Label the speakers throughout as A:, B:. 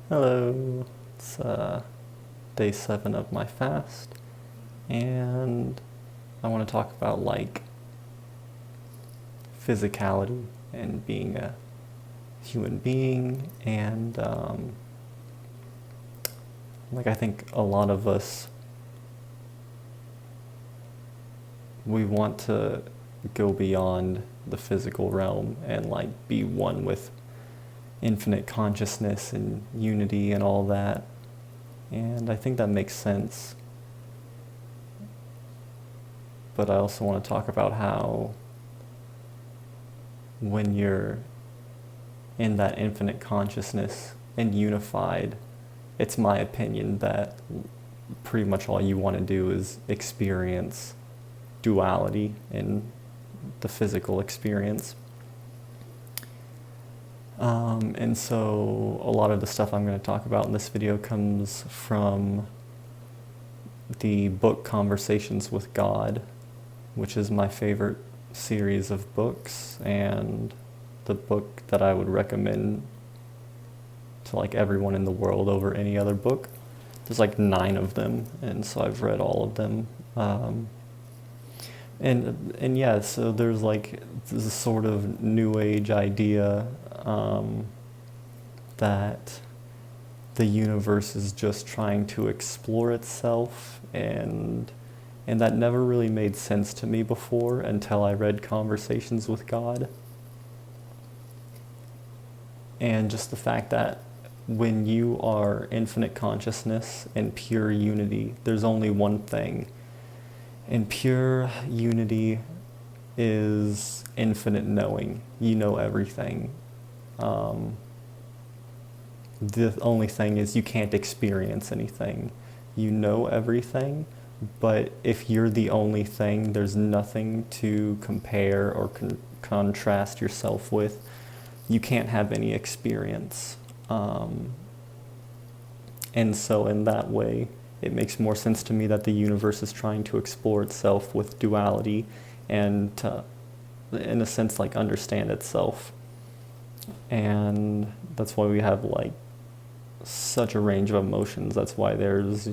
A: Hello, it's day 7 of my fast, and I want to talk about physicality and being a human being, and I think a lot of us, we want to go beyond the physical realm and be one with infinite consciousness and unity and all that. And I think that makes sense. But I also want to talk about how when you're in that infinite consciousness and unified, it's my opinion that pretty much all you want to do is experience duality in the physical experience. And so a lot of the stuff I'm going to talk about in this video comes from the book Conversations with God, which is my favorite series of books and the book that I would recommend to everyone in the world over any other book. There's 9 of them, and so I've read all of them. And yeah, so there's this sort of new age idea that the universe is just trying to explore itself, and that never really made sense to me before until I read Conversations with God. And just the fact that when you are infinite consciousness and pure unity, there's only one thing. And pure unity is infinite knowing. You know everything. The only thing is you can't experience anything. You know everything, but if you're the only thing, there's nothing to compare or contrast yourself with. You can't have any experience. And so in that way, it makes more sense to me that the universe is trying to explore itself with duality and to, in a sense, understand itself. And that's why we have such a range of emotions. That's why there's,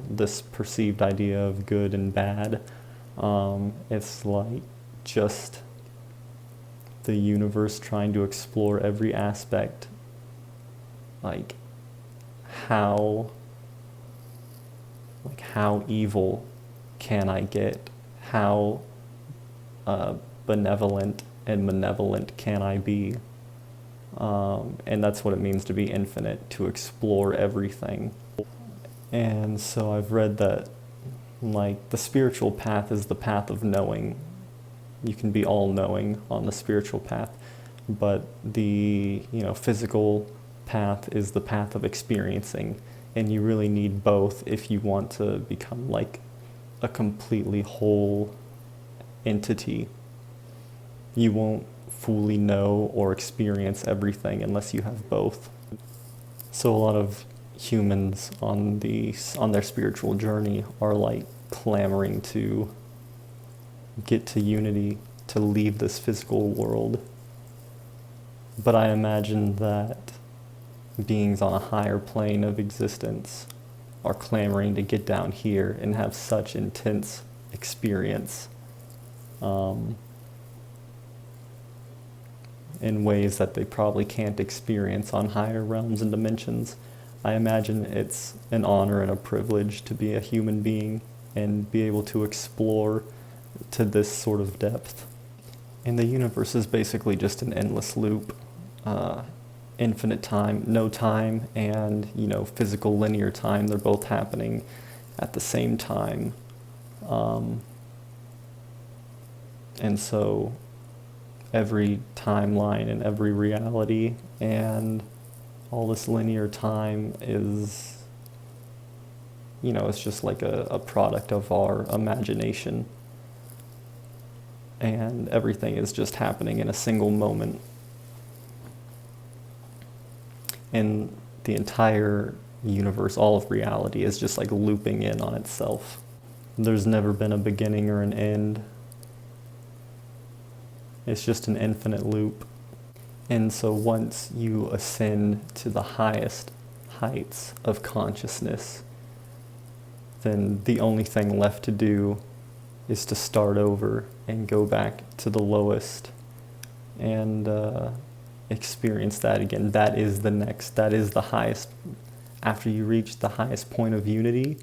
A: this perceived idea of good and bad. It's just the universe trying to explore every aspect. How evil can I get? How benevolent and malevolent can I be? And that's what it means to be infinite, to explore everything. And so I've read that the spiritual path is the path of knowing. You can be all-knowing on the spiritual path, but the physical path is the path of experiencing, and you really need both if you want to become a completely whole entity. You won't fully know or experience everything unless you have both. So a lot of humans on their spiritual journey are clamoring to get to unity, to leave this physical world. But I imagine that beings on a higher plane of existence are clamoring to get down here and have such intense experience in ways that they probably can't experience on higher realms and dimensions. I imagine it's an honor and a privilege to be a human being and be able to explore to this sort of depth. And the universe is basically just an endless loop. Infinite time, no time, and physical linear time, they're both happening at the same time. And so every timeline and every reality and all this linear time is, it's just a product of our imagination. And everything is just happening in a single moment. And the entire universe, all of reality, is just looping in on itself. There's never been a beginning or an end. It's just an infinite loop. And so once you ascend to the highest heights of consciousness, then the only thing left to do is to start over and go back to the lowest and experience that again. That is the highest. After you reach the highest point of unity,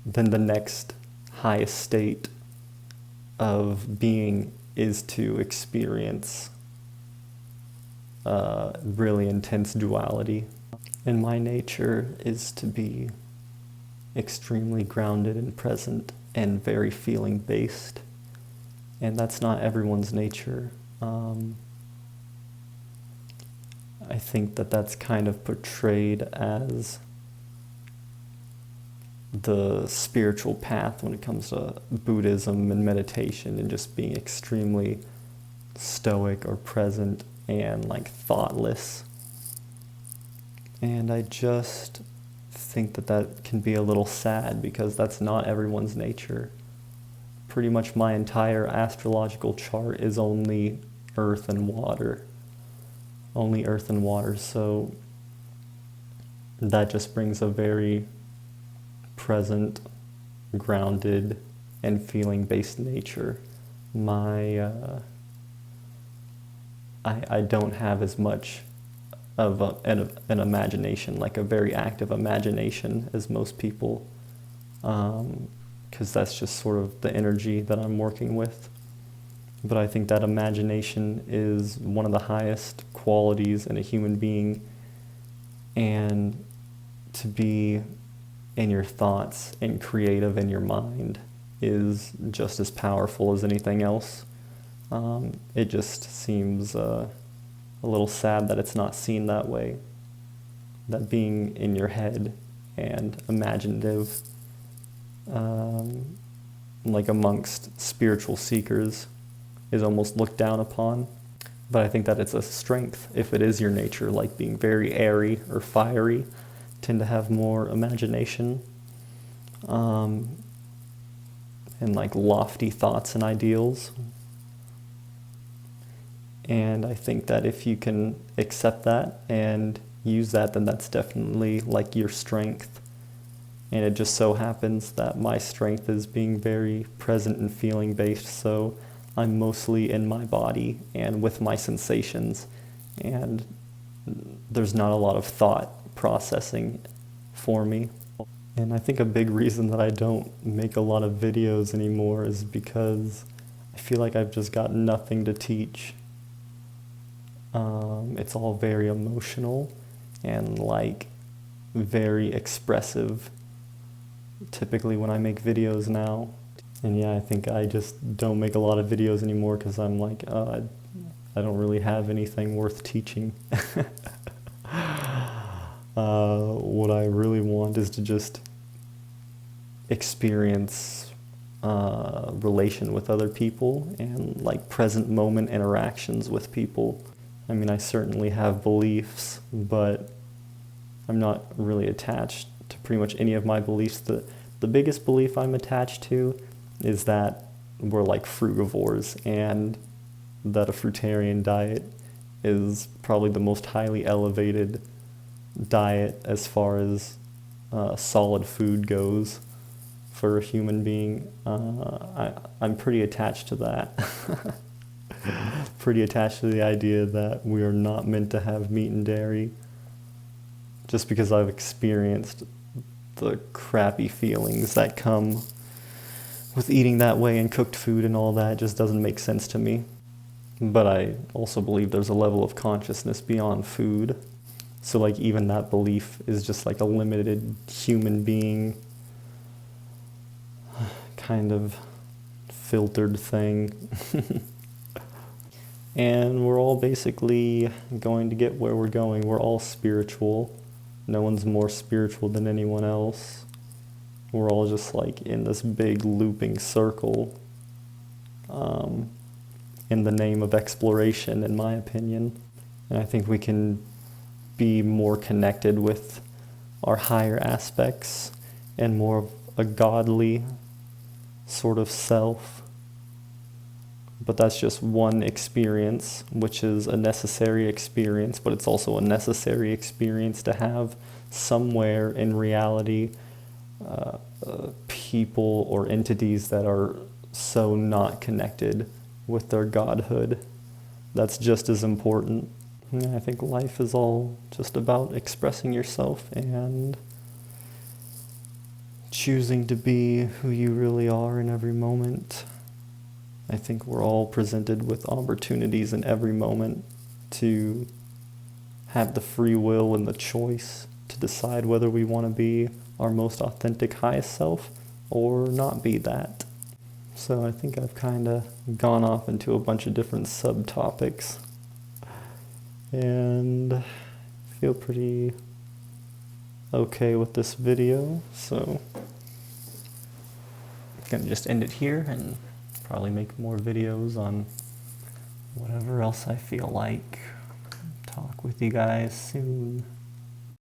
A: then the next highest state of being is to experience really intense duality. And my nature is to be extremely grounded and present and very feeling based. And that's not everyone's nature. I think that that's kind of portrayed as the spiritual path when it comes to Buddhism and meditation and just being extremely stoic or present and like thoughtless. And I just think that that can be a little sad because that's not everyone's nature. Pretty much my entire astrological chart is only earth and water. Only earth and water, so that just brings a very present, grounded, and feeling-based nature. I don't have as much of an imagination, like a very active imagination as most people, because that's just sort of the energy that I'm working with. But I think that imagination is one of the highest qualities in a human being, and to be in your thoughts and creative in your mind is just as powerful as anything else. It just seems a little sad that it's not seen that way, that being in your head and imaginative, like amongst spiritual seekers, is almost looked down upon. But I think that it's a strength if it is your nature, like being very airy or fiery, tend to have more imagination, and like lofty thoughts and ideals. And I think that if you can accept that and use that, then that's definitely like your strength. And it just so happens that my strength is being very present and feeling based, so I'm mostly in my body and with my sensations, and there's not a lot of thought processing for me. And I think a big reason that I don't make a lot of videos anymore is because I feel like I've just got nothing to teach. It's all very emotional and like very expressive typically when I make videos now. And yeah, I think I just don't make a lot of videos anymore because I'm like, I don't really have anything worth teaching. What I really want is to just experience relation with other people and like present moment interactions with people. I mean, I certainly have beliefs, but I'm not really attached to pretty much any of my beliefs. The biggest belief I'm attached to is that we're like frugivores and that a fruitarian diet is probably the most highly elevated diet as far as solid food goes for a human being. I'm pretty attached to that. Pretty attached to the idea that we are not meant to have meat and dairy, just because I've experienced the crappy feelings that come with eating that way, and cooked food and all that just doesn't make sense to me. But I also believe there's a level of consciousness beyond food. So like even that belief is just like a limited human being kind of filtered thing. And we're all basically going to get where we're going. We're all spiritual. No one's more spiritual than anyone else. We're all just like in this big looping circle in the name of exploration, in my opinion. And I think we can be more connected with our higher aspects and more of a godly sort of self but that's just one experience, which is a necessary experience, but it's also a necessary experience to have somewhere in reality people or entities that are so not connected with their godhood. That's just as important. I think life is all just about expressing yourself and choosing to be who you really are in every moment. I think we're all presented with opportunities in every moment to have the free will and the choice to decide whether we want to be our most authentic, highest self or not be that. So I think I've kind of gone off into a bunch of different subtopics and feel pretty okay with this video. So I'm going to just end it here and probably make more videos on whatever else I feel like. Talk with you guys soon.